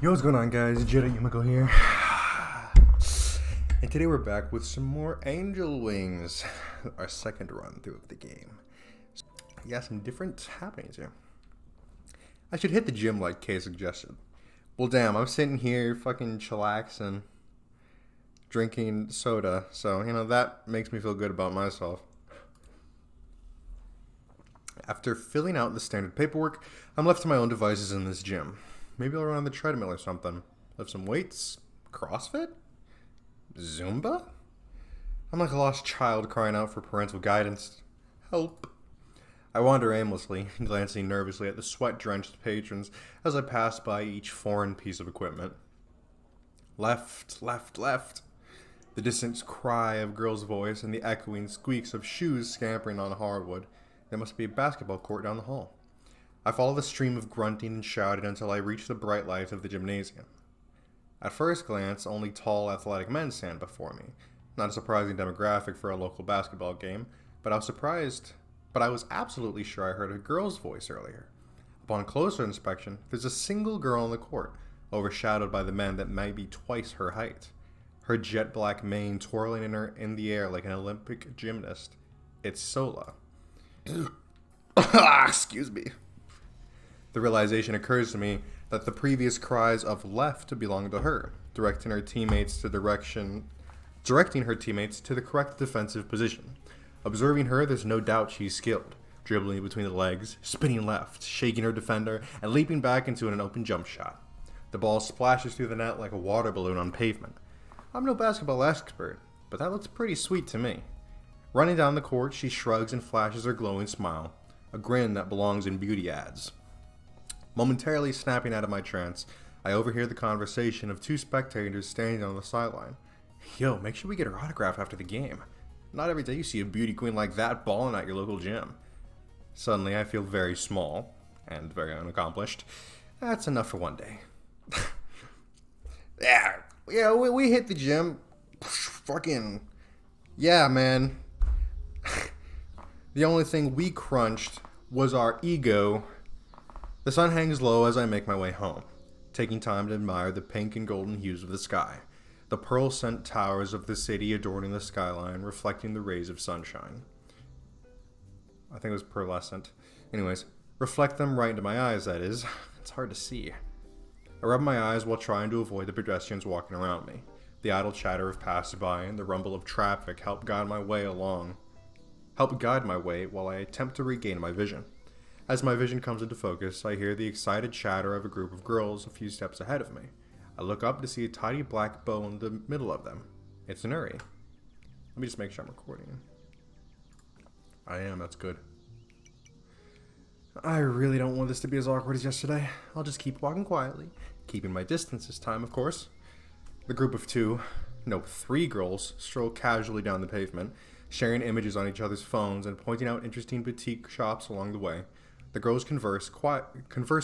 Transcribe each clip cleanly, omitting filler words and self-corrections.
Yo, what's going on, guys? J.Yumeko here. And today we're back with some more Angel Wings. Our second run through of the game. Yeah, some different happenings here. I should hit the gym like Kay suggested. Well, damn, I'm sitting here fucking chillaxing, drinking soda. So, that makes me feel good about myself. After filling out the standard paperwork, I'm left to my own devices in this gym. Maybe I'll run on the treadmill or something. Lift some weights? CrossFit? Zumba? I'm like a lost child crying out for parental guidance. Help. I wander aimlessly, glancing nervously at the sweat-drenched patrons as I pass by each foreign piece of equipment. Left, left, left. The distant cry of a girl's voice and the echoing squeaks of shoes scampering on hardwood. There must be a basketball court down the hall. I follow the stream of grunting and shouting until I reach the bright light of the gymnasium. At first glance, only tall, athletic men stand before me. Not a surprising demographic for a local basketball game, but I was absolutely sure I heard a girl's voice earlier. Upon closer inspection, there's a single girl on the court, overshadowed by the men that might be twice her height. Her jet black mane twirling in the air like an Olympic gymnast. It's Sola. Excuse me. The realization occurs to me that the previous cries of left belonged to her, directing her teammates to the correct defensive position. Observing her, there's no doubt she's skilled, dribbling between the legs, spinning left, shaking her defender, and leaping back into an open jump shot. The ball splashes through the net like a water balloon on pavement. I'm no basketball expert, but that looks pretty sweet to me. Running down the court, she shrugs and flashes her glowing smile, a grin that belongs in beauty ads. Momentarily snapping out of my trance, I overhear the conversation of two spectators standing on the sideline. Yo, make sure we get her autograph after the game. Not every day you see a beauty queen like that balling at your local gym. Suddenly, I feel very small and very unaccomplished. That's enough for one day. Yeah, we hit the gym. Fucking, yeah, man. The only thing we crunched was our ego. The sun hangs low as I make my way home, taking time to admire the pink and golden hues of the sky, the pearl-scent towers of the city adorning the skyline, reflecting the rays of sunshine. I think it was pearlescent. Anyways, reflect them right into my eyes, that is. It's hard to see. I rub my eyes while trying to avoid the pedestrians walking around me. The idle chatter of passersby and the rumble of traffic help guide my way while I attempt to regain my vision. As my vision comes into focus, I hear the excited chatter of a group of girls a few steps ahead of me. I look up to see a tiny black bow in the middle of them. It's Nuri. Let me just make sure I'm recording. I am, that's good. I really don't want this to be as awkward as yesterday. I'll just keep walking quietly, keeping my distance this time, of course. The group of three girls stroll casually down the pavement, sharing images on each other's phones and pointing out interesting boutique shops along the way. The girls converse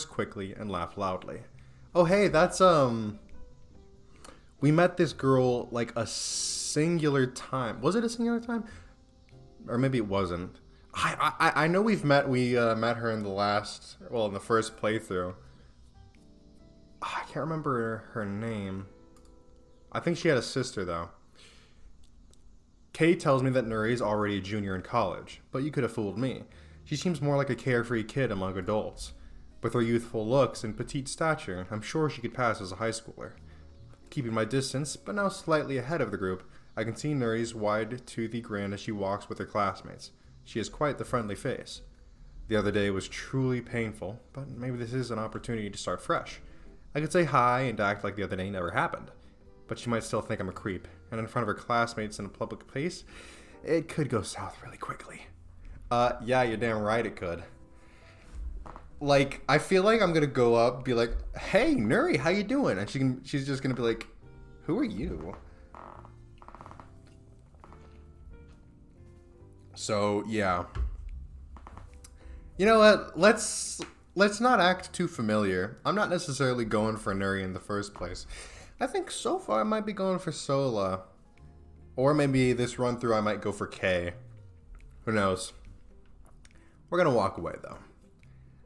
quickly and laugh loudly. Oh, hey, that's, we met this girl, like, a singular time. Was it a singular time? Or maybe it wasn't. I know we met her in the first playthrough. I can't remember her name. I think she had a sister, though. Kay tells me that Nuri's already a junior in college, but you could have fooled me. She seems more like a carefree kid among adults. With her youthful looks and petite stature, I'm sure she could pass as a high schooler. Keeping my distance, but now slightly ahead of the group, I can see Nuri's wide-toothy grin as she walks with her classmates. She has quite the friendly face. The other day was truly painful, but maybe this is an opportunity to start fresh. I could say hi and act like the other day never happened, but she might still think I'm a creep, and in front of her classmates in a public place, it could go south really quickly. Yeah, you're damn right it could. Like, I feel like I'm gonna go up, be like, hey, Nuri, how you doing? And she's just gonna be like, who are you? So, yeah. You know what? Let's not act too familiar. I'm not necessarily going for Nuri in the first place. I think so far I might be going for Sola. Or maybe this run through I might go for Kay. Who knows? We're gonna walk away though.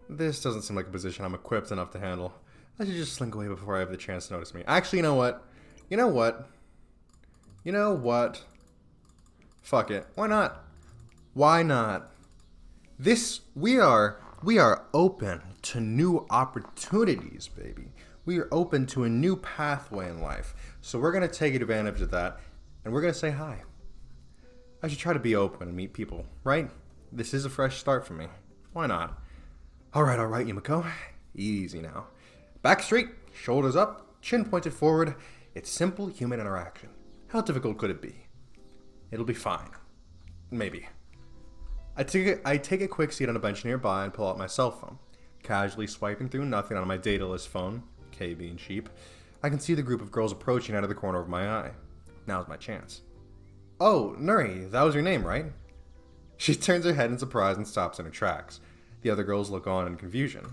This doesn't seem like a position I'm equipped enough to handle. I should just slink away before I have the chance to notice me. Actually, you know what? You know what? You know what? Fuck it. Why not? Why not? We are open to new opportunities, baby. We are open to a new pathway in life. So we're going to take advantage of that, and we're going to say hi. I should try to be open and meet people, right? This is a fresh start for me. Why not? All right, Yumeko. Easy now. Back straight, shoulders up, chin pointed forward. It's simple human interaction. How difficult could it be? It'll be fine. Maybe. I take a quick seat on a bench nearby and pull out my cell phone. Casually swiping through nothing on my dataless phone, K being cheap, I can see the group of girls approaching out of the corner of my eye. Now's my chance. Oh, Nuri, that was your name, right? She turns her head in surprise and stops in her tracks. The other girls look on in confusion.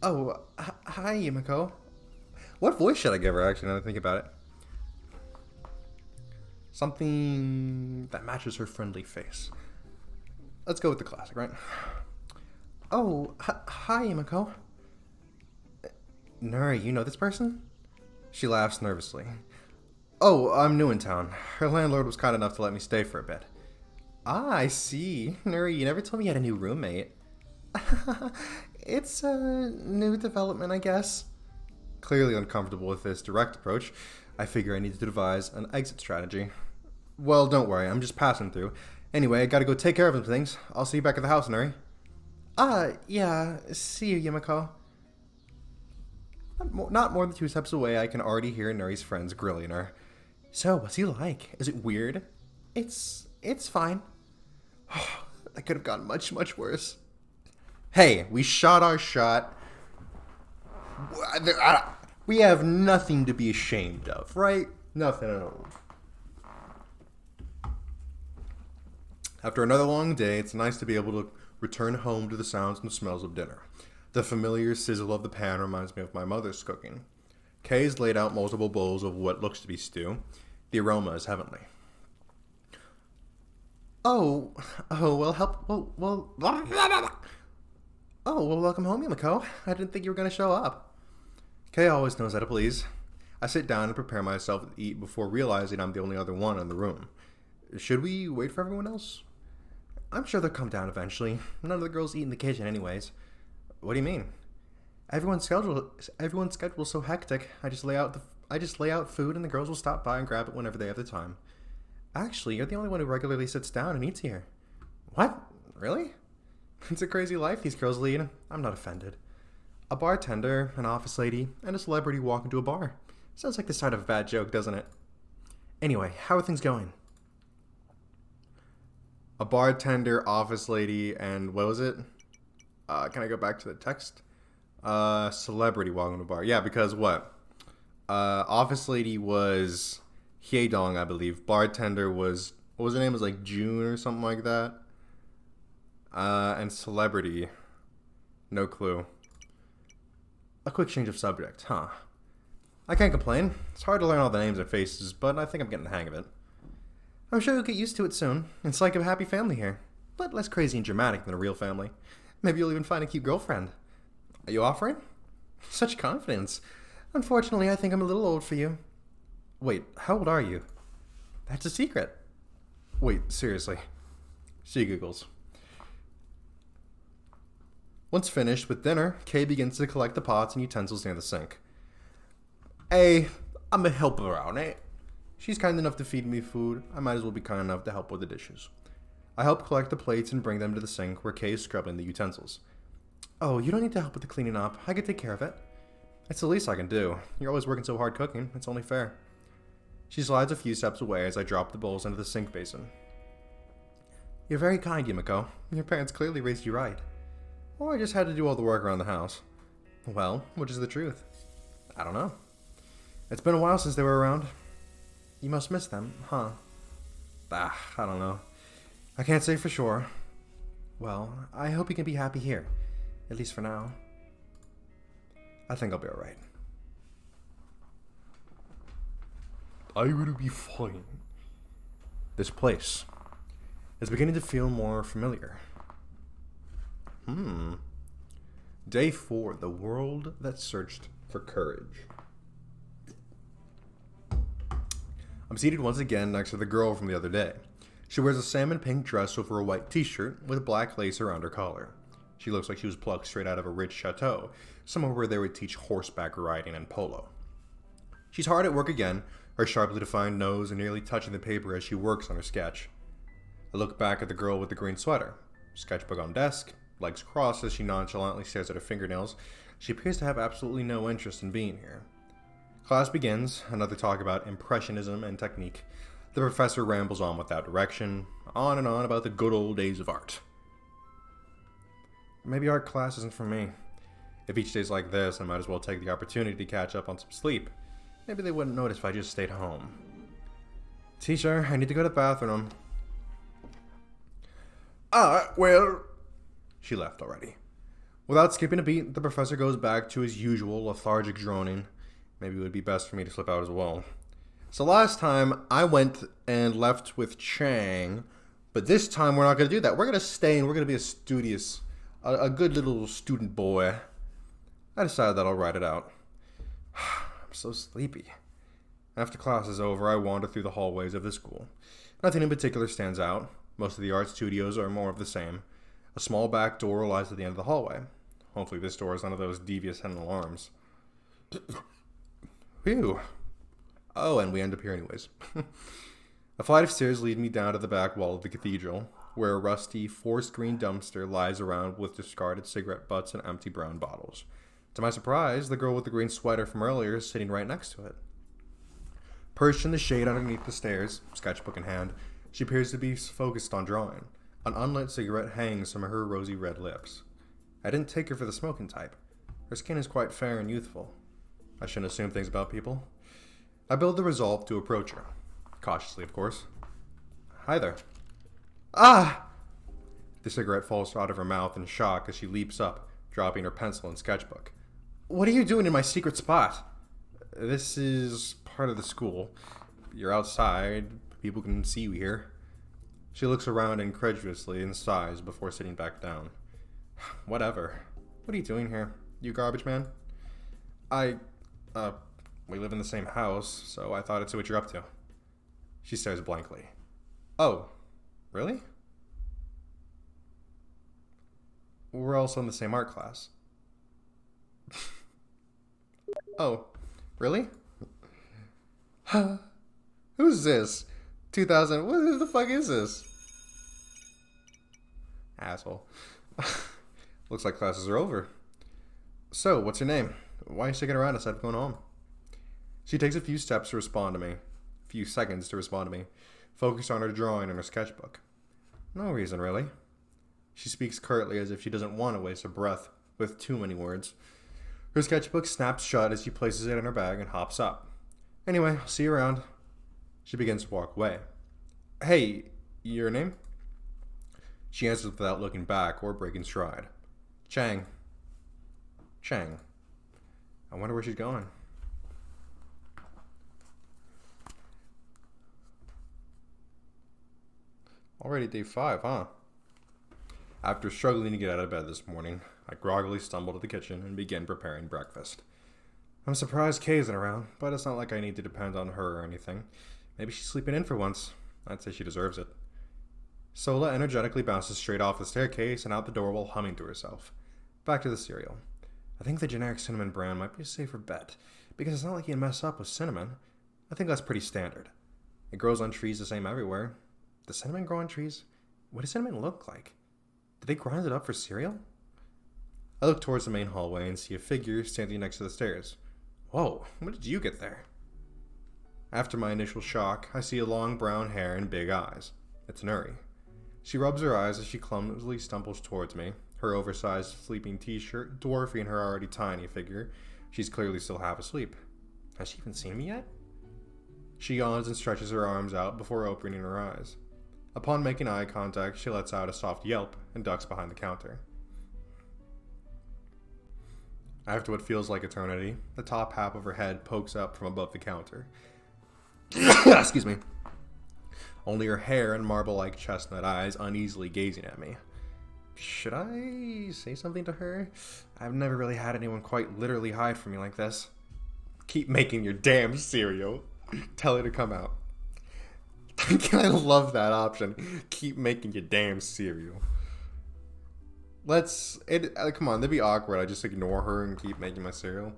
Oh, hi, Yumeko. What voice should I give her, actually, now that I think about it? Something that matches her friendly face. Let's go with the classic, right? Oh, hi, Yumeko. Nuri, you know this person? She laughs nervously. Oh, I'm new in town. Her landlord was kind enough to let me stay for a bit. Ah, I see. Nuri, you never told me you had a new roommate. It's a new development, I guess. Clearly uncomfortable with this direct approach, I figure I need to devise an exit strategy. Well, don't worry, I'm just passing through. Anyway, I gotta go take care of some things. I'll see you back at the house, Nuri. Yeah, see you, Yumeko. Not more than 2 steps away, I can already hear Nuri's friends grilling her. So, what's he like? Is it weird? It's fine. That could have gone much, much worse. Hey, we shot our shot. We have nothing to be ashamed of, right? Nothing at all. After another long day, it's nice to be able to return home to the sounds and smells of dinner. The familiar sizzle of the pan reminds me of my mother's cooking. Kay's laid out multiple bowls of what looks to be stew. The aroma is heavenly. Oh, welcome home, Yumeko. I didn't think you were going to show up. Kay always knows how to please. I sit down and prepare myself to eat before realizing I'm the only other one in the room. Should we wait for everyone else? I'm sure they'll come down eventually. None of the girls eat in the kitchen anyways. What do you mean? Everyone's schedule's so hectic. I just lay out food and the girls will stop by and grab it whenever they have the time. Actually, you're the only one who regularly sits down and eats here. What? Really? It's a crazy life these girls lead. I'm not offended. A bartender, an office lady, and a celebrity walk into a bar. Sounds like the start of a bad joke, doesn't it? Anyway, how are things going? A bartender, office lady, and what was it? Can I go back to the text? Celebrity walking to a bar. Yeah, because what? Office lady was Hyedong, I believe. Bartender was, what was her name? It was like June or something like that. And celebrity, no clue. A quick change of subject, huh? I can't complain. It's hard to learn all the names and faces, but I think I'm getting the hang of it. I'm sure you'll get used to it soon. It's like a happy family here, but less crazy and dramatic than a real family. Maybe you'll even find a cute girlfriend. Are you offering? Such confidence. Unfortunately, I think I'm a little old for you. Wait, how old are you? That's a secret. Wait, seriously. She giggles. Once finished with dinner, Kay begins to collect the pots and utensils near the sink. Hey, I'm a helper out, eh? She's kind enough to feed me food. I might as well be kind enough to help with the dishes. I help collect the plates and bring them to the sink where Kay is scrubbing the utensils. Oh, you don't need to help with the cleaning up. I can take care of it. It's the least I can do. You're always working so hard cooking. It's only fair. She slides a few steps away as I drop the bowls into the sink basin. You're very kind, Yumeko. Your parents clearly raised you right. Or I just had to do all the work around the house. Well, which is the truth? I don't know. It's been a while since they were around. You must miss them, huh? I don't know. I can't say for sure. Well, I hope you can be happy here. At least for now. I think I'll be alright. I will be fine. This place is beginning to feel more familiar. Day 4, the world that searched for courage. I'm seated once again next to the girl from the other day. She wears a salmon pink dress over a white t-shirt with black lace around her collar. She looks like she was plucked straight out of a rich chateau, somewhere where they would teach horseback riding and polo. She's hard at work again, her sharply defined nose nearly touching the paper as she works on her sketch. I look back at the girl with the green sweater. Sketchbook on desk, legs crossed as she nonchalantly stares at her fingernails. She appears to have absolutely no interest in being here. Class begins, another talk about impressionism and technique. The professor rambles on without direction, on and on about the good old days of art. Maybe art class isn't for me. If each day's like this, I might as well take the opportunity to catch up on some sleep. Maybe they wouldn't notice if I just stayed home. Teacher, I need to go to the bathroom. Well... She left already. Without skipping a beat, the professor goes back to his usual lethargic droning. Maybe it would be best for me to slip out as well. So last time, I went and left with Chang, but this time we're not going to do that. We're going to stay and we're going to be a studious, a good little student boy. I decided that I'll write it out. I'm so sleepy. After class is over, I wander through the hallways of the school. Nothing in particular stands out. Most of the art studios are more of the same. A small back door lies at the end of the hallway. Hopefully this door is none of those devious hidden alarms. Phew. Oh, and we end up here anyways. A flight of stairs lead me down to the back wall of the cathedral, where a rusty, four-screen dumpster lies around with discarded cigarette butts and empty brown bottles. To my surprise, the girl with the green sweater from earlier is sitting right next to it. Perched in the shade underneath the stairs, sketchbook in hand, she appears to be focused on drawing. An unlit cigarette hangs from her rosy red lips. I didn't take her for the smoking type. Her skin is quite fair and youthful. I shouldn't assume things about people. I build the resolve to approach her. Cautiously, of course. Hi there. Ah! The cigarette falls out of her mouth in shock as she leaps up, dropping her pencil and sketchbook. What are you doing in my secret spot? This is part of the school. You're outside. People can see you here. She looks around incredulously and sighs before sitting back down. Whatever. What are you doing here? You garbage man? We live in the same house, so I thought I'd see what you're up to. She stares blankly. Oh, really? We're also in the same art class. Oh, really? Who's this? 2000, what the fuck is this? Asshole. Looks like classes are over. So, what's your name? Why are you sticking around instead of going home? She takes a few steps to respond to me. A few seconds to respond to me. Focused on her drawing in her sketchbook. No reason, really. She speaks curtly as if she doesn't want to waste her breath with too many words. Her sketchbook snaps shut as she places it in her bag and hops up. Anyway, see you around. She begins to walk away. Hey, your name? She answers without looking back or breaking stride. Chang. Chang. I wonder where she's going. Already day 5, huh? After struggling to get out of bed this morning, I groggily stumble to the kitchen and begin preparing breakfast. I'm surprised Kay isn't around, but it's not like I need to depend on her or anything. Maybe she's sleeping in for once. I'd say she deserves it. Sola energetically bounces straight off the staircase and out the door while humming to herself. Back to the cereal. I think the generic cinnamon brand might be a safer bet, because it's not like you can mess up with cinnamon. I think that's pretty standard. It grows on trees the same everywhere. Does cinnamon grow on trees? What does cinnamon look like? Did they grind it up for cereal? I look towards the main hallway and see a figure standing next to the stairs. Whoa, when did you get there? After my initial shock, I see a long brown hair and big eyes. It's Nuri. She rubs her eyes as she clumsily stumbles towards me, her oversized sleeping t-shirt dwarfing her already tiny figure. She's clearly still half asleep. Has she even seen me yet? She yawns and stretches her arms out before opening her eyes. Upon making eye contact, she lets out a soft yelp and ducks behind the counter. After what feels like eternity, the top half of her head pokes up from above the counter. Excuse me. Only her hair and marble-like chestnut eyes uneasily gazing at me. Should I say something to her? I've never really had anyone quite literally hide from me like this. Keep making your damn cereal. Tell her to come out. I love that option. Keep making your damn cereal. Come on, that'd be awkward. I just ignore her and keep making my cereal.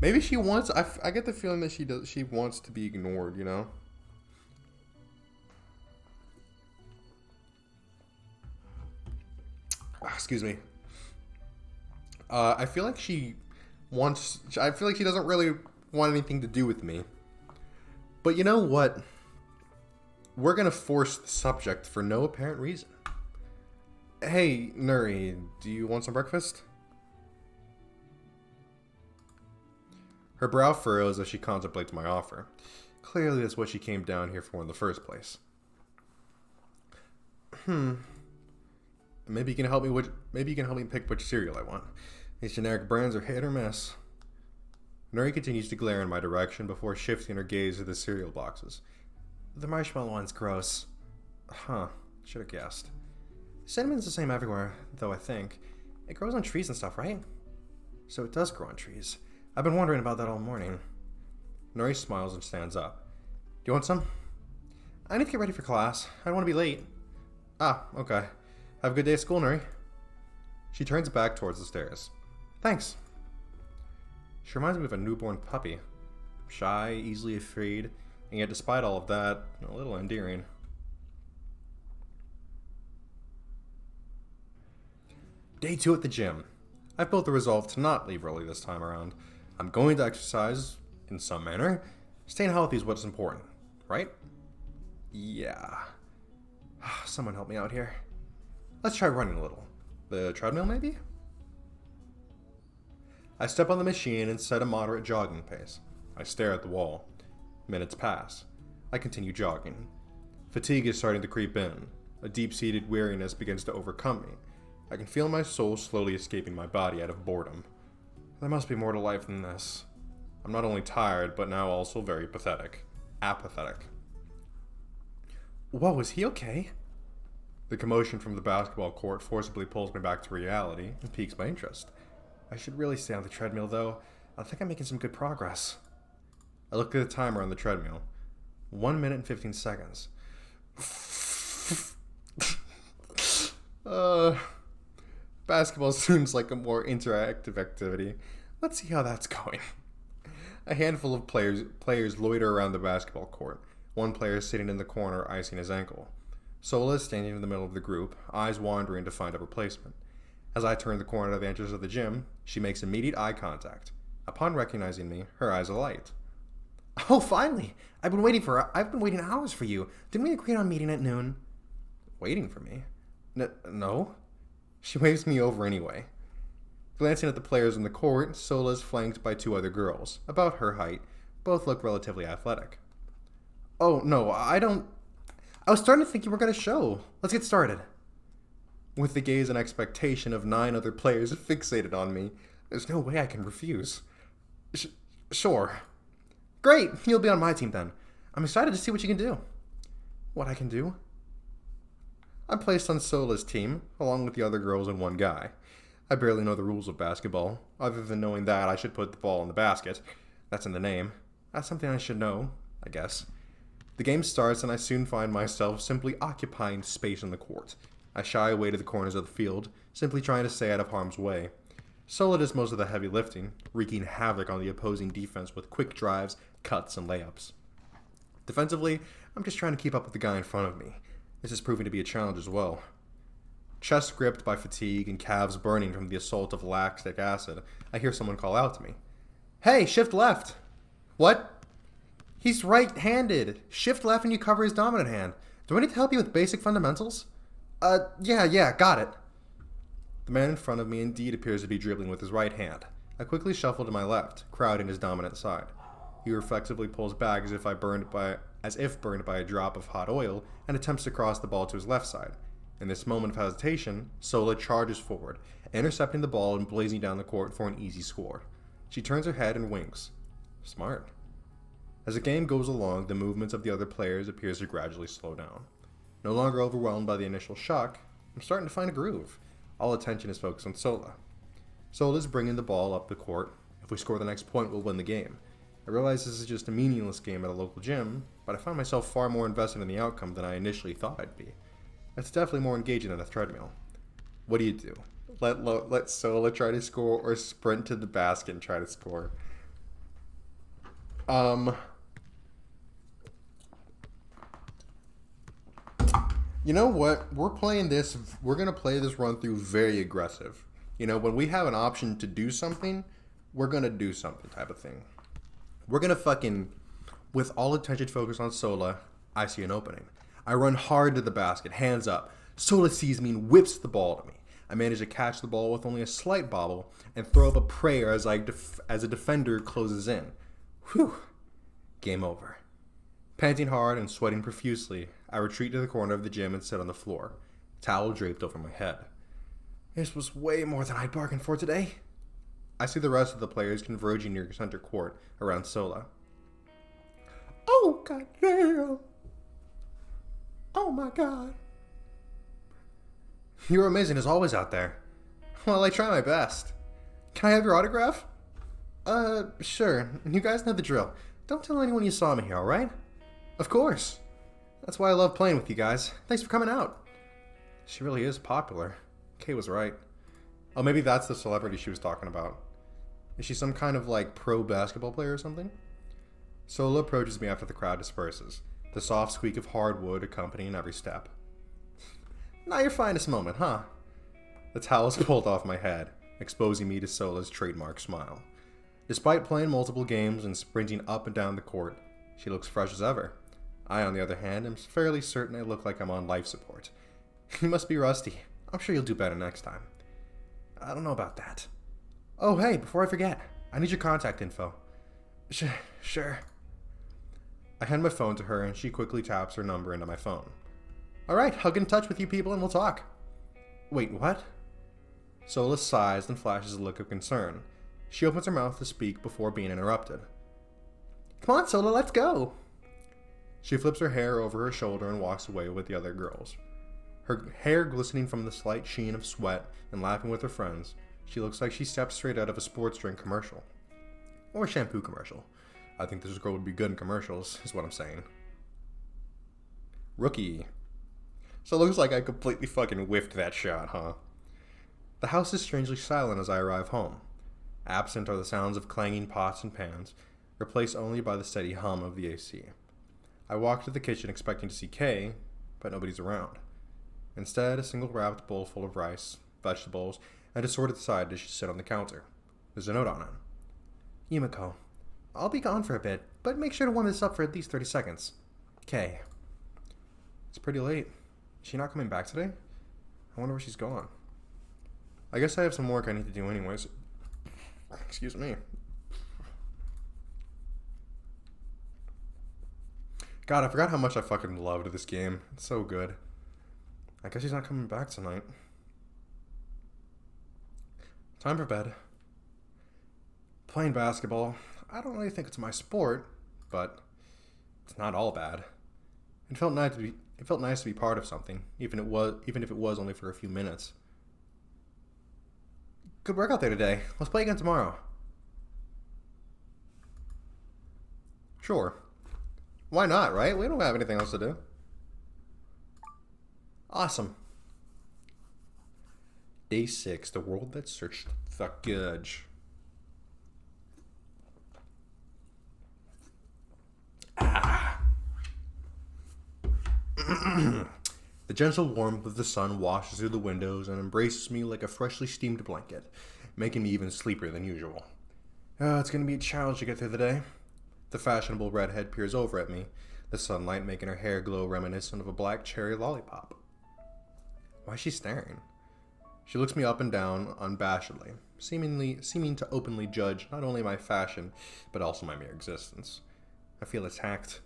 Maybe she wants, I get the feeling that she wants to be ignored, you know? Excuse me. I feel like she doesn't really want anything to do with me. But you know what? We're gonna force the subject for no apparent reason. Hey, Nuri, do you want some breakfast? Her brow furrows as she contemplates my offer. Clearly that's what she came down here for in the first place. Maybe you can help me pick which cereal I want. These generic brands are hit or miss. Nuri continues to glare in my direction before shifting her gaze to the cereal boxes. The marshmallow one's gross. Huh, should have guessed. Cinnamon's the same everywhere, though I think. It grows on trees and stuff, right? So it does grow on trees. I've been wondering about that all morning. Nuri smiles and stands up. Do you want some? I need to get ready for class. I don't want to be late. Ah, okay. Have a good day at school, Nuri. She turns back towards the stairs. Thanks. She reminds me of a newborn puppy. Shy, easily afraid, and yet despite all of that, a little endearing. Day 2 at the gym. I've built the resolve to not leave early this time around. I'm going to exercise in some manner. Staying healthy is what's important, right? Yeah. Someone help me out here. Let's try running a little. The treadmill, maybe? I step on the machine and set a moderate jogging pace. I stare at the wall. Minutes pass. I continue jogging. Fatigue is starting to creep in. A deep-seated weariness begins to overcome me. I can feel my soul slowly escaping my body out of boredom. There must be more to life than this. I'm not only tired, but now also very pathetic. Apathetic. Whoa, is he okay? The commotion from the basketball court forcibly pulls me back to reality and piques my interest. I should really stay on the treadmill, though. I think I'm making some good progress. I look at the timer on the treadmill. 1 minute and 15 seconds. Basketball seems like a more interactive activity. Let's see how that's going. A handful of players loiter around the basketball court. One player is sitting in the corner, icing his ankle. Sola is standing in the middle of the group, eyes wandering to find a replacement. As I turn the corner to the entrance of the gym, she makes immediate eye contact. Upon recognizing me, her eyes alight. Oh, finally! I've been waiting hours for you. Didn't we agree on meeting at noon? Waiting for me? No? She waves me over anyway. Glancing at the players in the court, Sola is flanked by 2 other girls, about her height. Both look relatively athletic. Oh, no, I was starting to think you were going to show. Let's get started. With the gaze and expectation of 9 other players fixated on me, there's no way I can refuse. Sure. Great, you'll be on my team then. I'm excited to see what you can do. What I can do? I'm placed on Sola's team, along with the other girls and 1 guy. I barely know the rules of basketball, other than knowing that I should put the ball in the basket. That's in the name. That's something I should know, I guess. The game starts and I soon find myself simply occupying space on the court. I shy away to the corners of the field, simply trying to stay out of harm's way. Sola does most of the heavy lifting, wreaking havoc on the opposing defense with quick drives, cuts, and layups. Defensively, I'm just trying to keep up with the guy in front of me. This is proving to be a challenge as well. Chest gripped by fatigue and calves burning from the assault of lactic acid, I hear someone call out to me. Hey, shift left! What? He's right-handed. Shift left and you cover his dominant hand. Do I need to help you with basic fundamentals? Yeah, got it. The man in front of me indeed appears to be dribbling with his right hand. I quickly shuffle to my left, crowding his dominant side. He reflexively pulls back as if burned by a drop of hot oil and attempts to cross the ball to his left side. In this moment of hesitation, Sola charges forward, intercepting the ball and blazing down the court for an easy score. She turns her head and winks. Smart. As the game goes along, the movements of the other players appears to gradually slow down. No longer overwhelmed by the initial shock, I'm starting to find a groove. All attention is focused on Sola. Sola's bringing the ball up the court. If we score the next point, we'll win the game. I realize this is just a meaningless game at a local gym, but I find myself far more invested in the outcome than I initially thought I'd be. It's definitely more engaging than a treadmill. What do you do? Let Sola try to score or sprint to the basket and try to score? You know what? We're going to play this run through very aggressive. You know, when we have an option to do something, we're going to do something type of thing. We're going to fucking, with all attention focused on Sola, I see an opening. I run hard to the basket, hands up. Sola sees me and whips the ball to me. I manage to catch the ball with only a slight bobble and throw up a prayer as a defender closes in. Whew. Game over. Panting hard and sweating profusely, I retreat to the corner of the gym and sit on the floor, towel draped over my head. This was way more than I bargained for today. I see the rest of the players converging near center court around Sola. Oh, goddamn. Oh, my God. You're amazing as always out there. Well, I try my best. Can I have your autograph? Sure. You guys know the drill. Don't tell anyone you saw me here, alright? Of course. That's why I love playing with you guys. Thanks for coming out. She really is popular. Kay was right. Oh, maybe that's the celebrity she was talking about. Is she some kind of, pro basketball player or something? Sola approaches me after the crowd disperses, the soft squeak of hardwood accompanying every step. Not your finest moment, huh? The towel's pulled off my head, exposing me to Sola's trademark smile. Despite playing multiple games and sprinting up and down the court, she looks fresh as ever. I, on the other hand, am fairly certain I look like I'm on life support. You must be rusty. I'm sure you'll do better next time. I don't know about that. Oh, hey, before I forget, I need your contact info. Sure. I hand my phone to her and she quickly taps her number into my phone. Alright, I'll get in touch with you people and we'll talk. Wait, what? Sola sighs and flashes a look of concern. She opens her mouth to speak before being interrupted. Come on, Sola, let's go. She flips her hair over her shoulder and walks away with the other girls. Her hair glistening from the slight sheen of sweat and laughing with her friends, she looks like she stepped straight out of a sports drink commercial. Or a shampoo commercial. I think this girl would be good in commercials, is what I'm saying. Rookie. So it looks like I completely fucking whiffed that shot, huh? The house is strangely silent as I arrive home. Absent are the sounds of clanging pots and pans, replaced only by the steady hum of the AC. I walk to the kitchen expecting to see Kay, but nobody's around. Instead, a single wrapped bowl full of rice, vegetables, and assorted side dishes sit on the counter. There's a note on it. Yumeko, I'll be gone for a bit, but make sure to warm this up for at least 30 seconds. Kay. It's pretty late. Is she not coming back today? I wonder where she's gone. I guess I have some work I need to do anyways. Excuse me. God, I forgot how much I fucking loved this game. It's so good. I guess she's not coming back tonight. Time for bed. Playing basketball. I don't really think it's my sport, but it's not all bad. It felt nice to be part of something, even if it was only for a few minutes. Good work out there today. Let's play again tomorrow. Sure. Why not, right? We don't have anything else to do. Awesome. Day 6, the world that searched the gudge. The gentle warmth of the sun washes through the windows and embraces me like a freshly steamed blanket, making me even sleepier than usual. It's going to be a challenge to get through the day. The fashionable redhead peers over at me, the sunlight making her hair glow reminiscent of a black cherry lollipop. Why is she staring? She looks me up and down unabashedly, seeming to openly judge not only my fashion, but also my mere existence. I feel attacked.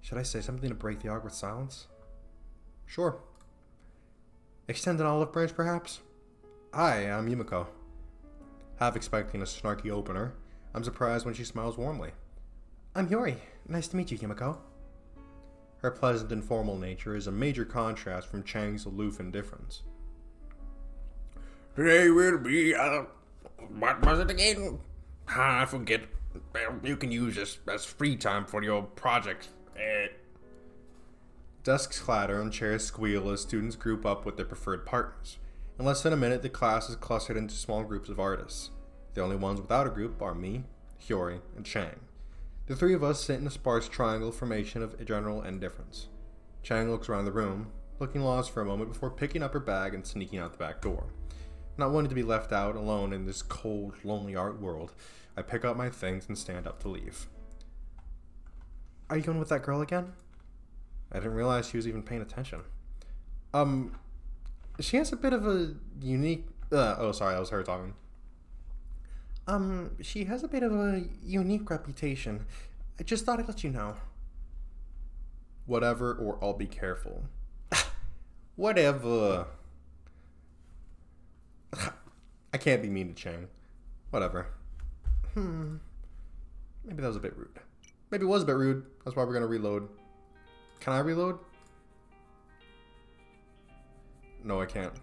Should I say something to break the awkward silence? Sure. Extend an olive branch, perhaps? Hi, I'm Yumeko. Half expecting a snarky opener, I'm surprised when she smiles warmly. I'm Yuri. Nice to meet you, Yumeko. Her pleasant and formal nature is a major contrast from Chang's aloof indifference. Today will be, what was it again? I forget. You can use this as free time for your projects. Desks clatter and chairs squeal as students group up with their preferred partners. In less than a minute, the class is clustered into small groups of artists. The only ones without a group are me, Hyori, and Chang. The three of us sit in a sparse triangle formation of general indifference. Chang looks around the room, looking lost for a moment before picking up her bag and sneaking out the back door. Not wanting to be left out alone in this cold, lonely art world, I pick up my things and stand up to leave. Are you going with that girl again? I didn't realize she was even paying attention. She has a bit of a unique... oh, sorry, that was her talking. She has a bit of a unique reputation. I just thought I'd let you know. Whatever, or I'll be careful. Whatever. I can't be mean to Chang. Whatever. Maybe that was a bit rude. Maybe it was a bit rude. That's why we're gonna reload. Can I reload? No, I can't.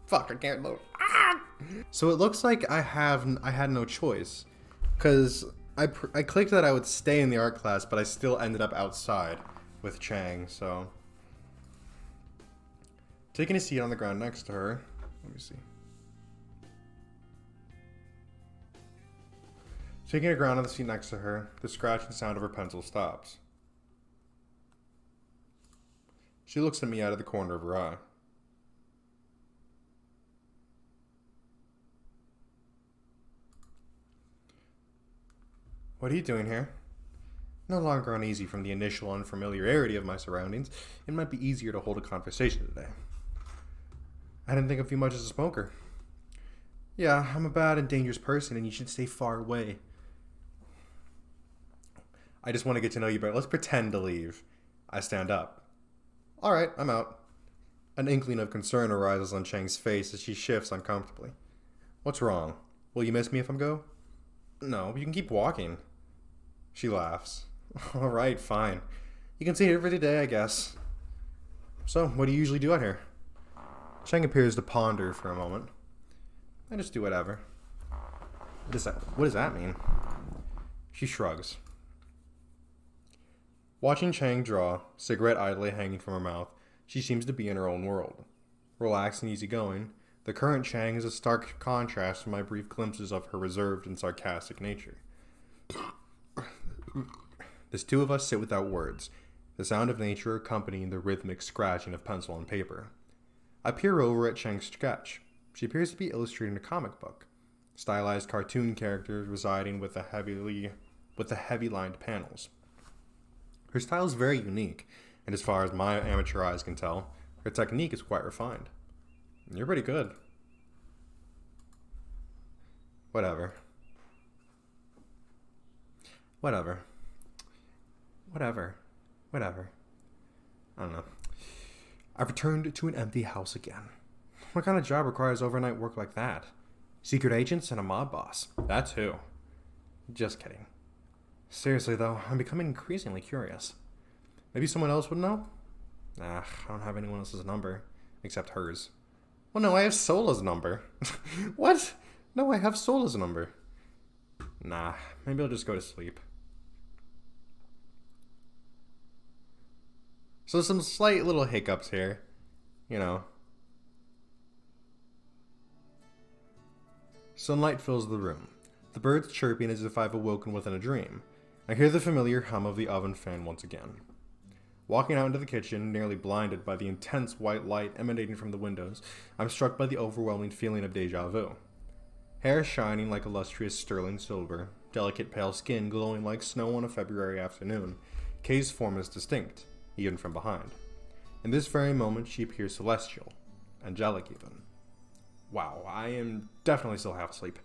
Fuck, I can't load. Ah! So it looks like I had no choice, because I clicked that I would stay in the art class, but I still ended up outside with Chang. So taking a seat on the ground next to her. Let me see. Taking a ground on the seat next to her, the scratching sound of her pencil stops. She looks at me out of the corner of her eye. What are you doing here? No longer uneasy from the initial unfamiliarity of my surroundings, it might be easier to hold a conversation today. I didn't think of you much as a smoker. Yeah, I'm a bad and dangerous person and you should stay far away. I just want to get to know you better. Let's pretend to leave. I stand up. Alright, I'm out. An inkling of concern arises on Chang's face as she shifts uncomfortably. What's wrong? Will you miss me if I go? No, you can keep walking. She laughs. Alright, fine. You can see it every day, I guess. So, what do you usually do out here? Chang appears to ponder for a moment. I just do whatever. What does that mean? She shrugs. Watching Chang draw, cigarette idly hanging from her mouth, she seems to be in her own world. Relaxed and easygoing, the current Chang is a stark contrast to my brief glimpses of her reserved and sarcastic nature. The two of us sit without words, the sound of nature accompanying the rhythmic scratching of pencil on paper. I peer over at Chang's sketch. She appears to be illustrating a comic book, stylized cartoon characters residing with the heavy-lined panels. Her style is very unique, and as far as my amateur eyes can tell, her technique is quite refined. You're pretty good. Whatever. I don't know. I've returned to an empty house again. What kind of job requires overnight work like that? Secret agents and a mob boss. That too. Just kidding. Seriously though, I'm becoming increasingly curious. Maybe someone else would know? Nah, I don't have anyone else's number. Except hers. Well, no, I have Sola's number. What? No, I have Sola's number. Nah, maybe I'll just go to sleep. So some slight little hiccups here. You know. Sunlight fills the room. The birds chirping as if I've awoken within a dream. I hear the familiar hum of the oven fan once again. Walking out into the kitchen, nearly blinded by the intense white light emanating from the windows, I'm struck by the overwhelming feeling of deja vu. Hair shining like illustrious sterling silver, delicate pale skin glowing like snow on a February afternoon, Kay's form is distinct, even from behind. In this very moment, she appears celestial, angelic even. Wow, I am definitely still half asleep.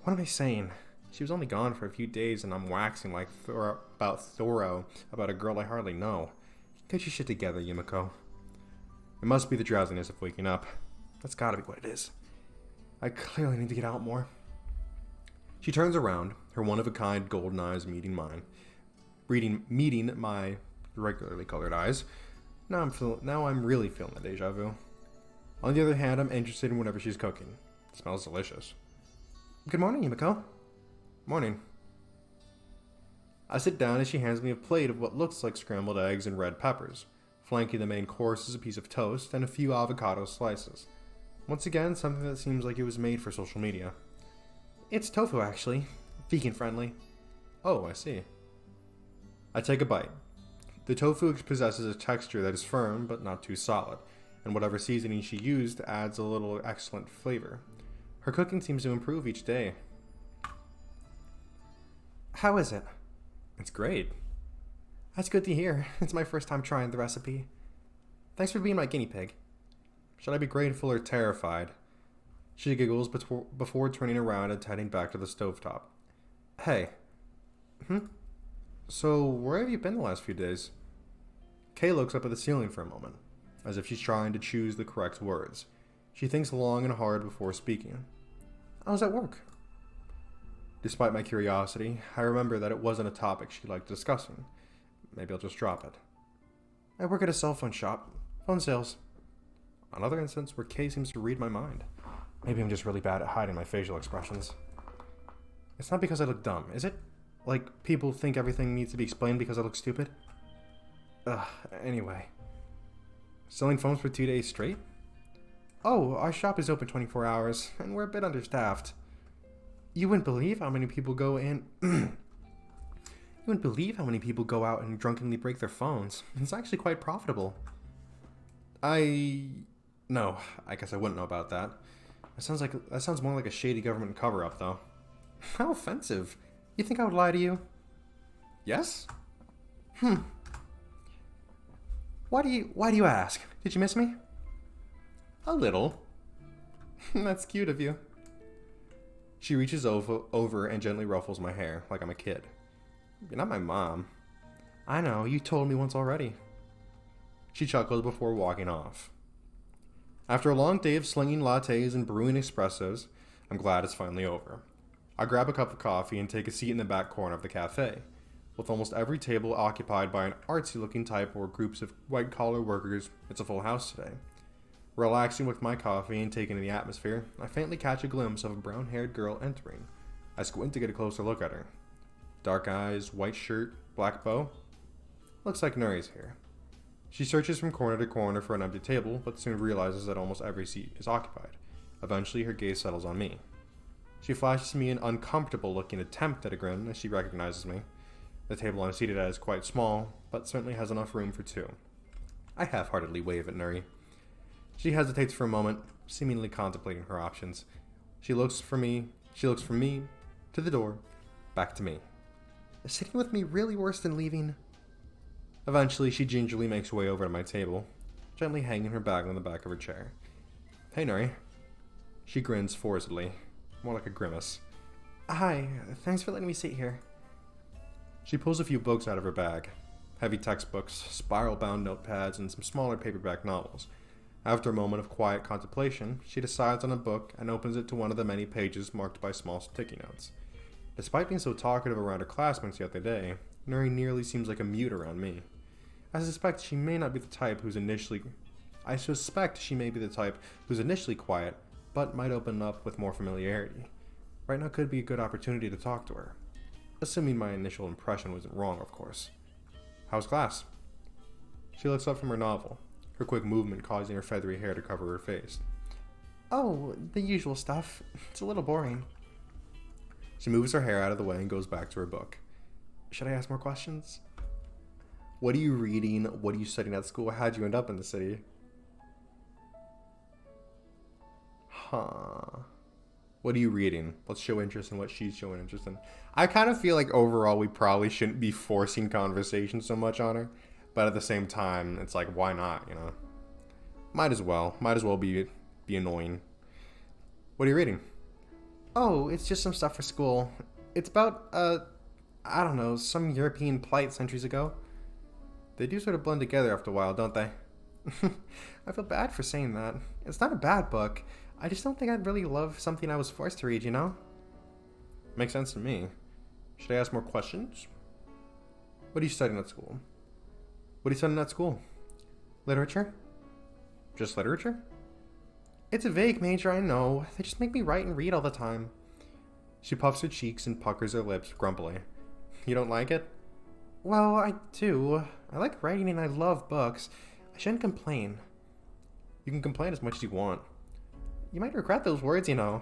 What am I saying? She was only gone for a few days and I'm waxing like Thoro about a girl I hardly know. Get your shit together, Yumeko. It must be the drowsiness of waking up. That's gotta be what it is. I clearly need to get out more. She turns around, her one-of-a-kind golden eyes meeting mine. Meeting my regularly colored eyes. Now I'm really feeling the deja vu. On the other hand, I'm interested in whatever she's cooking. It smells delicious. Good morning, Yumeko. Morning. I sit down as she hands me a plate of what looks like scrambled eggs and red peppers. Flanking the main course is a piece of toast and a few avocado slices. Once again, something that seems like it was made for social media. It's tofu, actually. Vegan friendly. Oh, I see. I take a bite. The tofu possesses a texture that is firm but not too solid, and whatever seasoning she used adds a little excellent flavor. Her cooking seems to improve each day. How is it? It's great. That's good to hear. It's my first time trying the recipe. Thanks for being my guinea pig. Should I be grateful or terrified? She giggles before turning around and heading back to the stovetop. Hey. So, where have you been the last few days? Kay looks up at the ceiling for a moment, as if she's trying to choose the correct words. She thinks long and hard before speaking. I was at work. Despite my curiosity, I remember that it wasn't a topic she liked discussing. Maybe I'll just drop it. I work at a cell phone shop. Phone sales. Another instance where Kay seems to read my mind. Maybe I'm just really bad at hiding my facial expressions. It's not because I look dumb, is it? Like, people think everything needs to be explained because I look stupid? Anyway. Selling phones for 2 days straight? Oh, our shop is open 24 hours, and we're a bit understaffed. You wouldn't believe how many people go in... You wouldn't believe how many people go out and drunkenly break their phones. It's actually quite profitable. No, I guess I wouldn't know about that. That sounds more like a shady government cover-up, though. How offensive. You think I would lie to you? Yes? Why do you ask? Did you miss me? A little. That's cute of you. She reaches over and gently ruffles my hair, like I'm a kid. You're not my mom. I know, you told me once already. She chuckles before walking off. After a long day of slinging lattes and brewing espressos, I'm glad it's finally over. I grab a cup of coffee and take a seat in the back corner of the cafe, with almost every table occupied by an artsy-looking type or groups of white-collar workers. It's a full house today. Relaxing with my coffee and taking in the atmosphere, I faintly catch a glimpse of a brown-haired girl entering. I squint to get a closer look at her. Dark eyes, white shirt, black bow. Looks like Nuri's here. She searches from corner to corner for an empty table, but soon realizes that almost every seat is occupied. Eventually, her gaze settles on me. She flashes me an uncomfortable-looking attempt at a grin as she recognizes me. The table I'm seated at is quite small, but certainly has enough room for two. I half-heartedly wave at Nuri. She hesitates for a moment, seemingly contemplating her options. She looks from me, to the door, back to me. Is sitting with me really worse than leaving? Eventually, she gingerly makes her way over to my table, gently hanging her bag on the back of her chair. Hey, Nuri. She grins forcedly, more like a grimace. Hi, thanks for letting me sit here. She pulls a few books out of her bag. Heavy textbooks, spiral-bound notepads, and some smaller paperback novels. After a moment of quiet contemplation, she decides on a book and opens it to one of the many pages marked by small sticky notes. Despite being so talkative around her classmates the other day, Nuri nearly seems like a mute around me. I suspect she may be the type who's initially quiet, but might open up with more familiarity. Right now could be a good opportunity to talk to her. Assuming my initial impression wasn't wrong, of course. How's class? She looks up from her novel, her quick movement causing her feathery hair to cover her face. Oh, the usual stuff. It's a little boring. She moves her hair out of the way and goes back to her book. Should I ask more questions? What are you reading? What are you studying at school? How'd you end up in the city? What are you reading? Let's show interest in what she's showing interest in. I kind of feel like overall we probably shouldn't be forcing conversation so much on her. But at the same time, it's like, why not, you know? Might as well be annoying. What are you reading? Oh, it's just some stuff for school. It's about, I don't know, some European plight centuries ago. They do sort of blend together after a while, don't they? I feel bad for saying that. It's not a bad book. I just don't think I'd really love something I was forced to read, you know? Makes sense to me. Should I ask more questions? What are you studying at school? What are you studying at school? Literature? Just literature? It's a vague major, I know. They just make me write and read all the time. She puffs her cheeks and puckers her lips grumpily. You don't like it? Well, I do. I like writing and I love books. I shouldn't complain. You can complain as much as you want. You might regret those words, you know.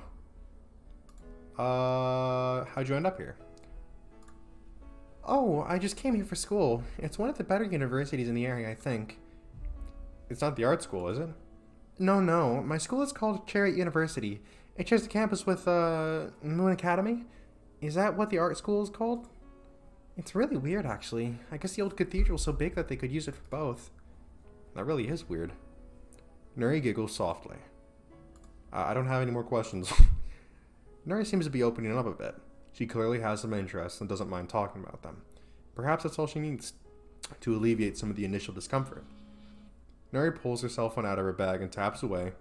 How'd you end up here? Oh, I just came here for school. It's one of the better universities in the area, I think. It's not the art school, is it? No. My school is called Chariot University. It shares the campus with, Moon Academy. Is that what the art school is called? It's really weird, actually. I guess the old cathedral's so big that they could use it for both. That really is weird. Nuri giggles softly. I don't have any more questions. Nuri seems to be opening up a bit. She clearly has some interest and doesn't mind talking about them. Perhaps that's all she needs to alleviate some of the initial discomfort. Nuri pulls her cell phone out of her bag and taps away,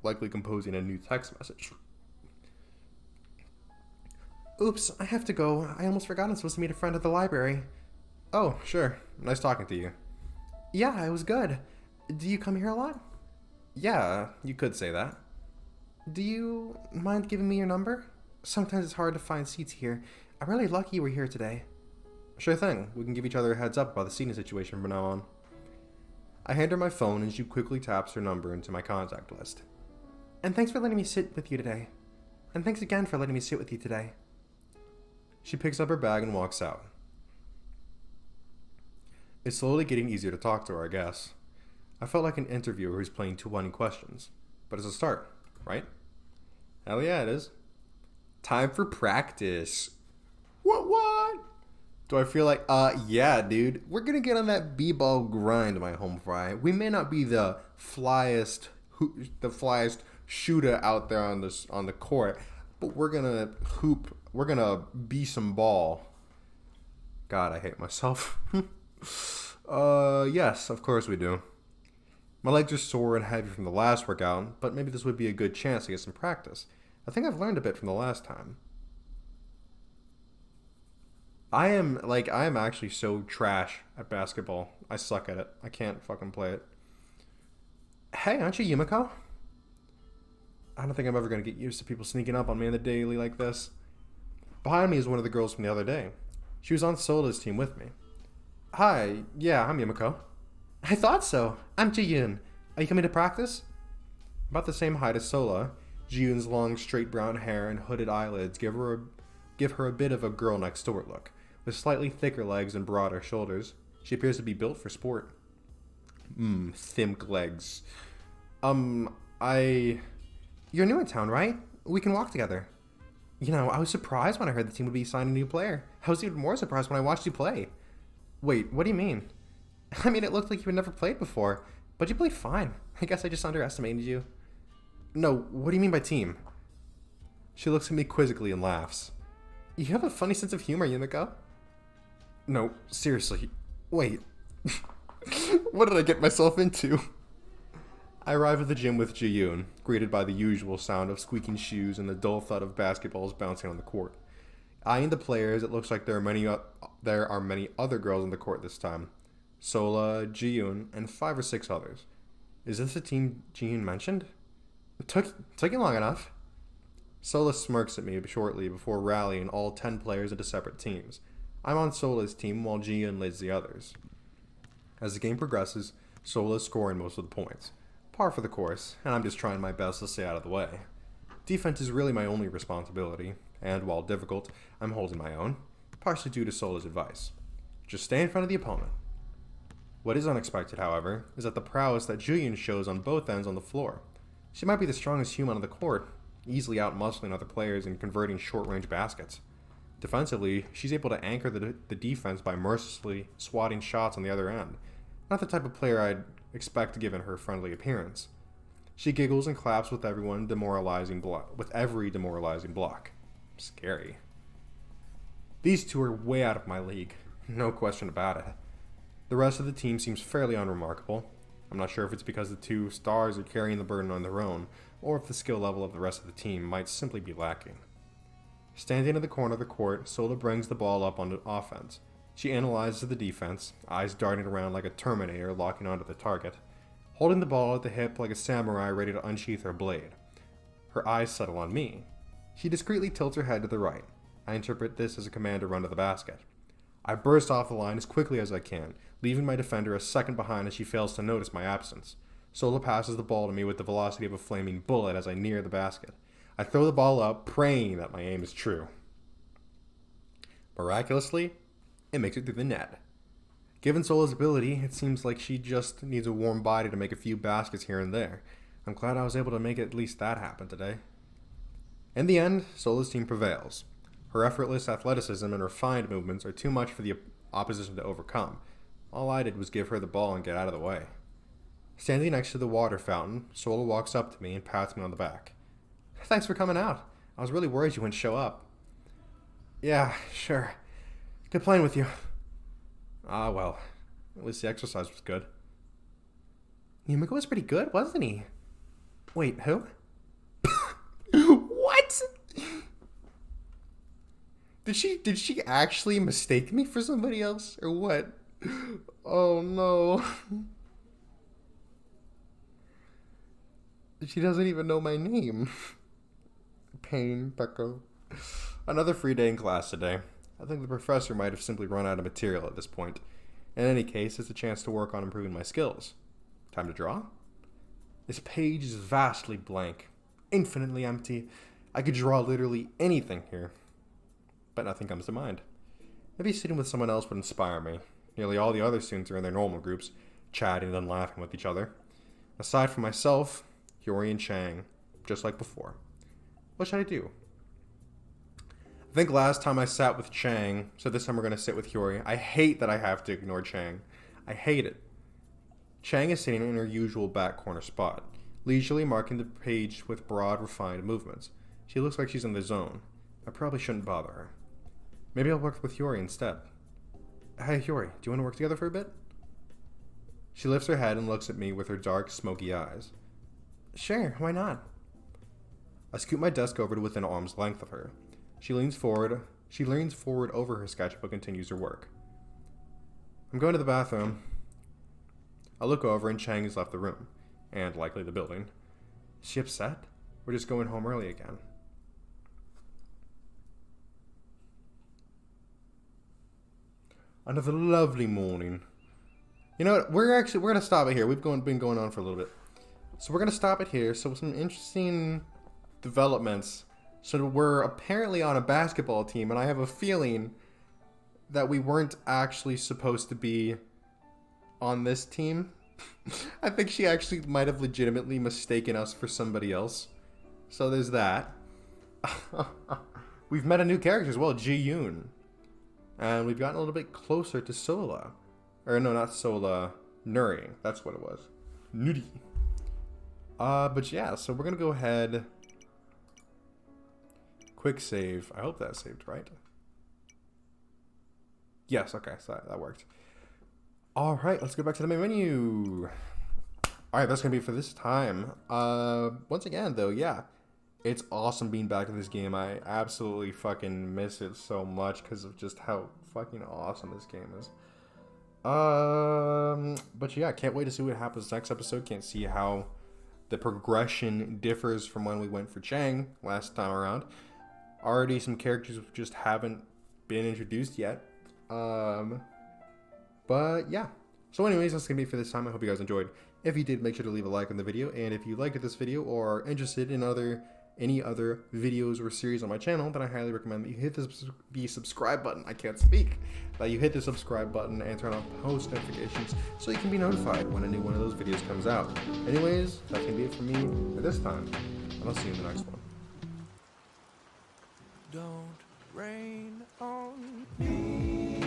likely composing a new text message. Oops, I have to go. I almost forgot I'm supposed to meet a friend at the library. Oh, sure. Nice talking to you. Yeah, it was good. Do you come here a lot? Yeah, you could say that. Do you mind giving me your number? Sometimes it's hard to find seats here. I'm really lucky you were here today. Sure thing. We can give each other a heads up about the seating situation from now on. I hand her my phone and she quickly taps her number into my contact list. And thanks for letting me sit with you today. And thanks again for letting me sit with you today. She picks up her bag and walks out. It's slowly getting easier to talk to her, I guess. I felt like an interviewer who's playing 2-1 questions. But it's a start, right? Hell yeah, it is. Time for practice. What? Do I feel like, yeah, dude. We're gonna get on that b-ball grind, my home fry. We may not be the flyest shooter out there on the court, but we're gonna hoop. We're gonna be some ball. God, I hate myself. Yes, of course we do. My legs are sore and heavy from the last workout, but maybe this would be a good chance to get some practice. I think I've learned a bit from the last time. I am actually so trash at basketball. I suck at it. I can't fucking play it. Hey, aren't you Yumeko? I don't think I'm ever going to get used to people sneaking up on me in the daily like this. Behind me is one of the girls from the other day. She was on Sola's team with me. Hi, yeah, I'm Yumeko. I thought so. I'm Ji-yoon. Are you coming to practice? About the same height as Sola, Ji-yoon's long, straight brown hair and hooded eyelids give her a bit of a girl next door look. With slightly thicker legs and broader shoulders, she appears to be built for sport. Thimk legs. You're new in town, right? We can walk together. You know, I was surprised when I heard the team would be signing a new player. I was even more surprised when I watched you play. Wait, what do you mean? I mean, it looked like you had never played before, but you played fine. I guess I just underestimated you. No, what do you mean by team? She looks at me quizzically and laughs. You have a funny sense of humor, Yumeko. No, seriously. Wait. What did I get myself into? I arrive at the gym with Ji-yoon, greeted by the usual sound of squeaking shoes and the dull thud of basketballs bouncing on the court. Eyeing the players, it looks like there are many other girls on the court this time. Sola, Ji-yoon, and 5 or 6 others. Is this the team Ji-yoon mentioned? Took you long enough. Sola smirks at me shortly before rallying all 10 players into separate teams. I'm on Sola's team while Ji-yoon leads the others. As the game progresses, Sola is scoring most of the points. Par for the course, and I'm just trying my best to stay out of the way. Defense is really my only responsibility, and while difficult, I'm holding my own, partially due to Sola's advice. Just stay in front of the opponent. What is unexpected, however, is that the prowess that Ji-yoon shows on both ends on the floor. She might be the strongest human on the court, easily out-muscling other players and converting short-range baskets. Defensively, she's able to anchor the defense by mercilessly swatting shots on the other end. Not the type of player I'd expect given her friendly appearance. She giggles and claps with every demoralizing block. Scary. These two are way out of my league, no question about it. The rest of the team seems fairly unremarkable. I'm not sure if it's because the 2 stars are carrying the burden on their own, or if the skill level of the rest of the team might simply be lacking. Standing in the corner of the court, Sola brings the ball up on offense. She analyzes the defense, eyes darting around like a Terminator locking onto the target. holding the ball at the hip like a samurai ready to unsheath her blade. Her eyes settle on me. She discreetly tilts her head to the right. I interpret this as a command to run to the basket. I burst off the line as quickly as I can, leaving my defender a second behind as she fails to notice my absence. Sola passes the ball to me with the velocity of a flaming bullet as I near the basket. I throw the ball up, praying that my aim is true. Miraculously, it makes it through the net. Given Sola's ability, it seems like she just needs a warm body to make a few baskets here and there. I'm glad I was able to make at least that happen today. In the end, Sola's team prevails. Her effortless athleticism and refined movements are too much for the opposition to overcome. All I did was give her the ball and get out of the way. Standing next to the water fountain, Sola walks up to me and pats me on the back. Thanks for coming out. I was really worried you wouldn't show up. Yeah, sure. Good playing with you. Ah, well, at least the exercise was good. Yumeko was pretty good, wasn't he? Wait, who? What? Did she actually mistake me for somebody else, or what? Oh no. She doesn't even know my name. Pain, Pecco. Another free day in class today. I think the professor might have simply run out of material at this point. In any case, it's a chance to work on improving my skills. Time to draw? This page is vastly blank, infinitely empty. I could draw literally anything here, but nothing comes to mind. Maybe sitting with someone else would inspire me. Nearly all the other students are in their normal groups, chatting and laughing with each other. Aside from myself, Hiyori and Chang, just like before. What should I do? I think last time I sat with Chang, so this time we're going to sit with Hiyori. I hate that I have to ignore Chang. I hate it. Chang is sitting in her usual back corner spot, leisurely marking the page with broad, refined movements. She looks like she's in the zone. I probably shouldn't bother her. Maybe I'll work with Hiyori instead. Hey, Hiyori, do you want to work together for a bit? She lifts her head and looks at me with her dark, smoky eyes. Sure, why not? I scoot my desk over to within arm's length of her. She leans forward over her sketchbook and continues her work. I'm going to the bathroom. I look over and Chang has left the room, and likely the building. Is she upset? We're just going home early again. Another lovely morning. You know what? We're gonna stop it here. We've been going on for a little bit, so we're gonna stop it here. So some interesting developments. So we're apparently on a basketball team, and I have a feeling that we weren't actually supposed to be on this team. I think she actually might have legitimately mistaken us for somebody else. So there's that. We've met a new character as well, Ji-yoon. And we've gotten a little bit closer to Sola. Or no, not Sola. Nuri. That's what it was. Nuri. But yeah, so we're going to go ahead. Quick save. I hope that saved right. Yes, okay, so that worked. Alright, let's go back to the main menu. Alright, that's going to be for this time. Once again, though, yeah. It's awesome being back in this game. I absolutely fucking miss it so much because of just how fucking awesome this game is. But yeah, can't wait to see what happens next episode. Can't see how the progression differs from when we went for Chang last time around. Already some characters just haven't been introduced yet. But yeah. So anyways, that's going to be it for this time. I hope you guys enjoyed. If you did, make sure to leave a like on the video. And if you liked this video or are interested in any other videos or series on my channel, then I highly recommend that you hit the subscribe button. I can't speak. That you hit the subscribe button and turn on post notifications so you can be notified when a new one of those videos comes out. Anyways, that's going to be it for me for this time. And I'll see you in the next one. Don't rain on me.